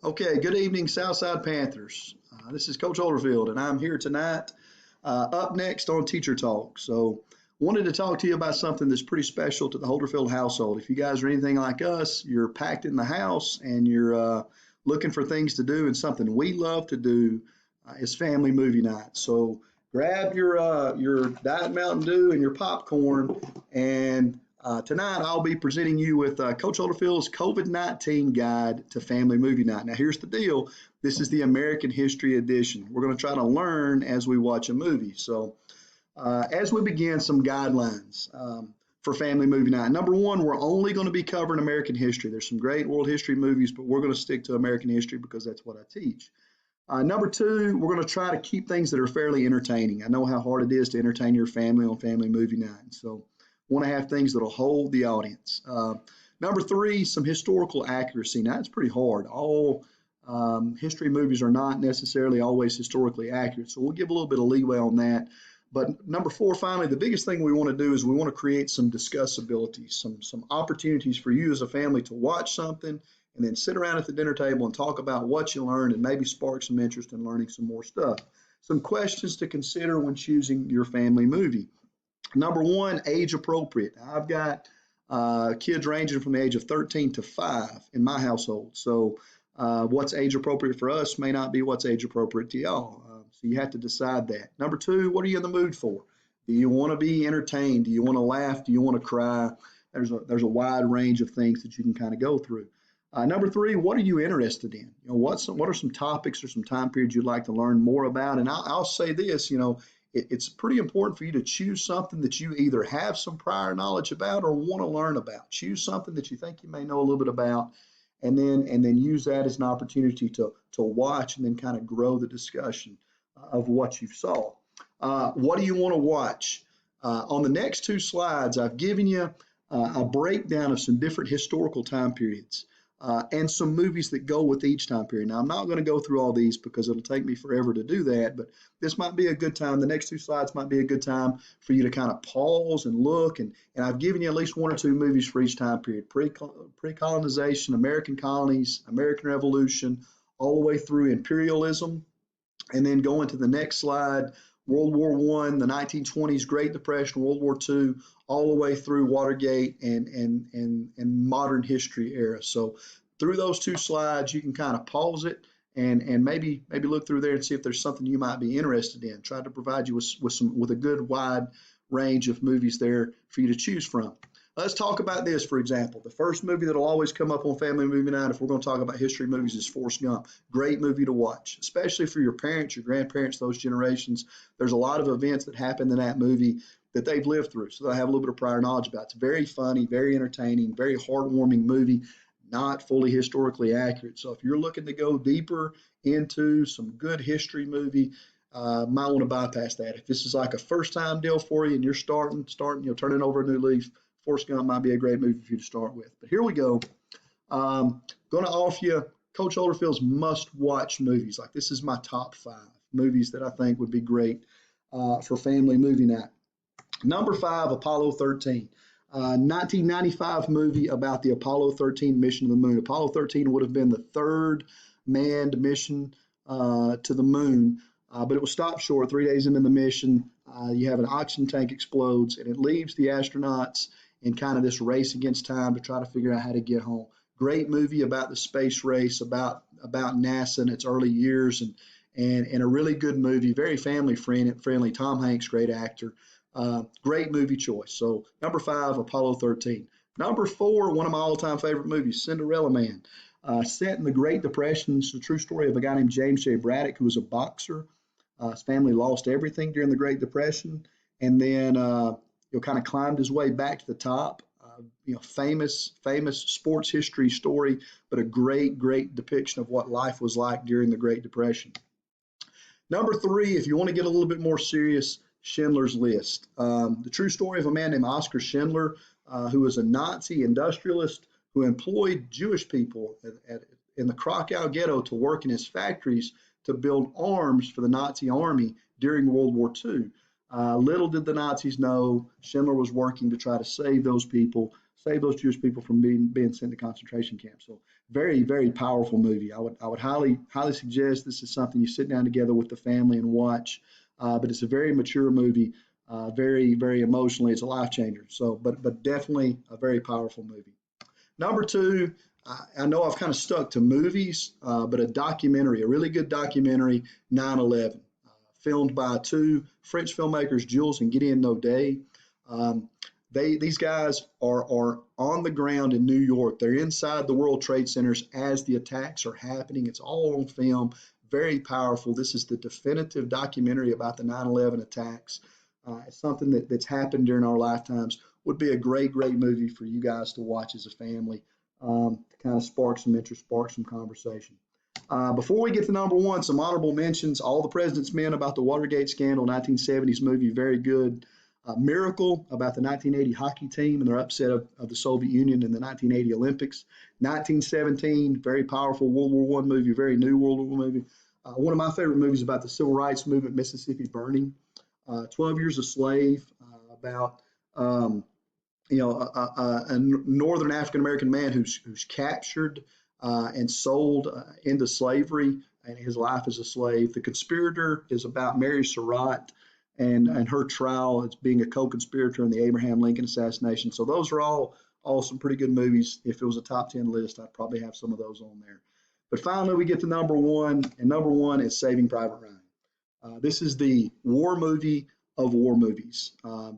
Okay, good evening, Southside Panthers. This is Coach Holderfield, and I'm here tonight. Up next on Teacher Talk. So, wanted to talk to you about something that's pretty special to the Holderfield household. If you guys are anything like us, you're packed in the house and you're looking for things to do, and something we love to do is family movie night. So, grab your Diet Mountain Dew and your popcorn, and tonight, I'll be presenting you with Coach Holderfield's COVID-19 Guide to Family Movie Night. Now, here's the deal. This is the American History Edition. We're going to try to learn as we watch a movie. So, as we begin, some guidelines for Family Movie Night. Number one, we're only going to be covering American history. There's some great world history movies, but we're going to stick to American history because that's what I teach. Number two, we're going to try to keep things that are fairly entertaining. I know how hard it is to entertain your family on Family Movie Night. So, want to have things that'll hold the audience. Number three, some historical accuracy. Now, it's pretty hard. All history movies are not necessarily always historically accurate, so we'll give a little bit of leeway on that. But number four, finally, the biggest thing we want to do is we want to create some discussability, some opportunities for you as a family to watch something and then sit around at the dinner table and talk about what you learned and maybe spark some interest in learning some more stuff. Some questions to consider when choosing your family movie. Number one, age appropriate. I've got kids ranging from the age of 13 to 5 in my household. So, what's age appropriate for us may not be what's age appropriate to y'all. So, you have to decide that. Number two, what are you in the mood for? Do you want to be entertained? Do you want to laugh? Do you want to cry? There's a wide range of things that you can kind of go through. Number three, what are you interested in? What are some topics or some time periods you'd like to learn more about? And I'll say this, it's pretty important for you to choose something that you either have some prior knowledge about or want to learn about. Choose something that you think you may know a little bit about, and then use that as an opportunity to watch and then kind of grow the discussion of what you saw. What do you want to watch? On the next two slides, I've given you a breakdown of some different historical time periods. And some movies that go with each time period. Now, I'm not going to go through all these because it'll take me forever to do that, but this might be a good time. The next two slides might be a good time for you to kind of pause and look. And I've given you at least one or two movies for each time period. Pre-colonization, American colonies, American Revolution, all the way through imperialism. And then going to the next slide, World War I, the 1920s, Great Depression, World War II, all the way through Watergate and modern history era. So through those two slides, you can kind of pause it and maybe look through there and see if there's something you might be interested in. Try to provide you with a good wide range of movies there for you to choose from. Let's talk about this, for example. The first movie that'll always come up on Family Movie Night, if we're going to talk about history movies, is Forrest Gump. Great movie to watch, especially for your parents, your grandparents, those generations. There's a lot of events that happen in that movie that they've lived through, so they have a little bit of prior knowledge about. It's very funny, very entertaining, very heartwarming movie, not fully historically accurate. So if you're looking to go deeper into some good history movie, might want to bypass that. If this is like a first-time deal for you and you're starting, turning over a new leaf, Forrest Gump might be a great movie for you to start with. But here we go. Going to offer you Coach Holderfield's must-watch movies. Like, this is my top 5 movies that I think would be great for family movie night. Number 5, Apollo 13. 1995 movie about the Apollo 13 mission to the moon. Apollo 13 would have been the third manned mission to the moon, but it was stopped short 3 days into the mission. You have an oxygen tank explodes, and it leaves the astronauts in kind of this race against time to try to figure out how to get home. Great movie about the space race, about NASA in its early years, and a really good movie, very family friendly. Tom Hanks, great actor. Great movie choice. So number 5, Apollo 13. Number 4, one of my all-time favorite movies, Cinderella Man. Set in the Great Depression. It's the true story of a guy named James J. Braddock, who was a boxer. His family lost everything during the Great Depression, and then kind of climbed his way back to the top. Famous sports history story, but a great depiction of what life was like during the Great Depression. Number 3, if you want to get a little bit more serious, Schindler's List. The true story of a man named Oskar Schindler, who was a Nazi industrialist who employed Jewish people in the Krakow ghetto to work in his factories to build arms for the Nazi army during World War II. Little did the Nazis know Schindler was working to try to save those people save those Jewish people from being sent to concentration camps. So very, very powerful movie. I would highly suggest this is something you sit down together with the family and watch. But it's a very mature movie, very, very emotionally. It's a life changer. So, but definitely a very powerful movie. Number two, I know I've kind of stuck to movies, but a documentary, a really good documentary, 9/11, filmed by two French filmmakers, Jules and Gideon Naudet. Um, these guys are on the ground in New York. They're inside the World Trade Centers as the attacks are happening. It's all on film. Very powerful. This is the definitive documentary about the 9/11 attacks. It's something that's happened during our lifetimes. Would be a great movie for you guys to watch as a family, to kind of spark some interest, spark some conversation. Before we get to number one, some honorable mentions. All the President's Men about the Watergate scandal, 1970s movie, very good. Miracle about the 1980 hockey team and their upset of the Soviet Union in the 1980 Olympics. 1917, very powerful World War One movie, very new World War movie. One of my favorite movies about the civil rights movement, Mississippi Burning. 12 Years a Slave, about a northern African American man who's captured and sold into slavery, and his life as a slave. The Conspirator is about Mary Surratt and her trial as being a co-conspirator in the Abraham Lincoln assassination. So those are all some pretty good movies. If it was a top 10 list, I'd probably have some of those on there. But finally, we get to number one, and number one is Saving Private Ryan. This is the war movie of war movies,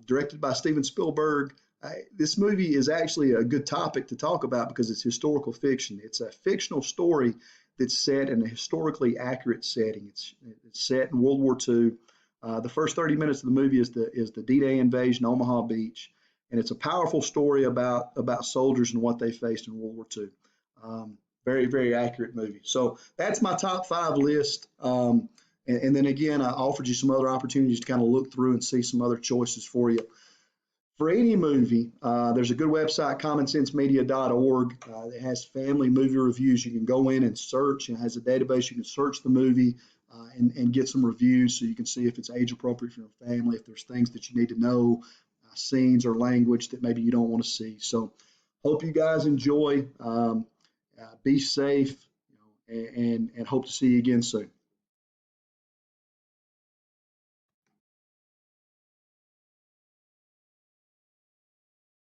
directed by Steven Spielberg. This movie is actually a good topic to talk about because it's historical fiction. It's a fictional story that's set in a historically accurate setting. It's set in World War II. The first 30 minutes of the movie is the D-Day invasion, Omaha Beach, and it's a powerful story about soldiers and what they faced in World War II. Very, very accurate movie. So that's my top five list. And then again, I offered you some other opportunities to kind of look through and see some other choices for you. For any movie, there's a good website, commonsensemedia.org. It has family movie reviews. You can go in and search. It has a database. You can search the movie and get some reviews so you can see if it's age appropriate for your family, if there's things that you need to know, scenes or language that maybe you don't want to see. So hope you guys enjoy. Be safe, and hope to see you again soon.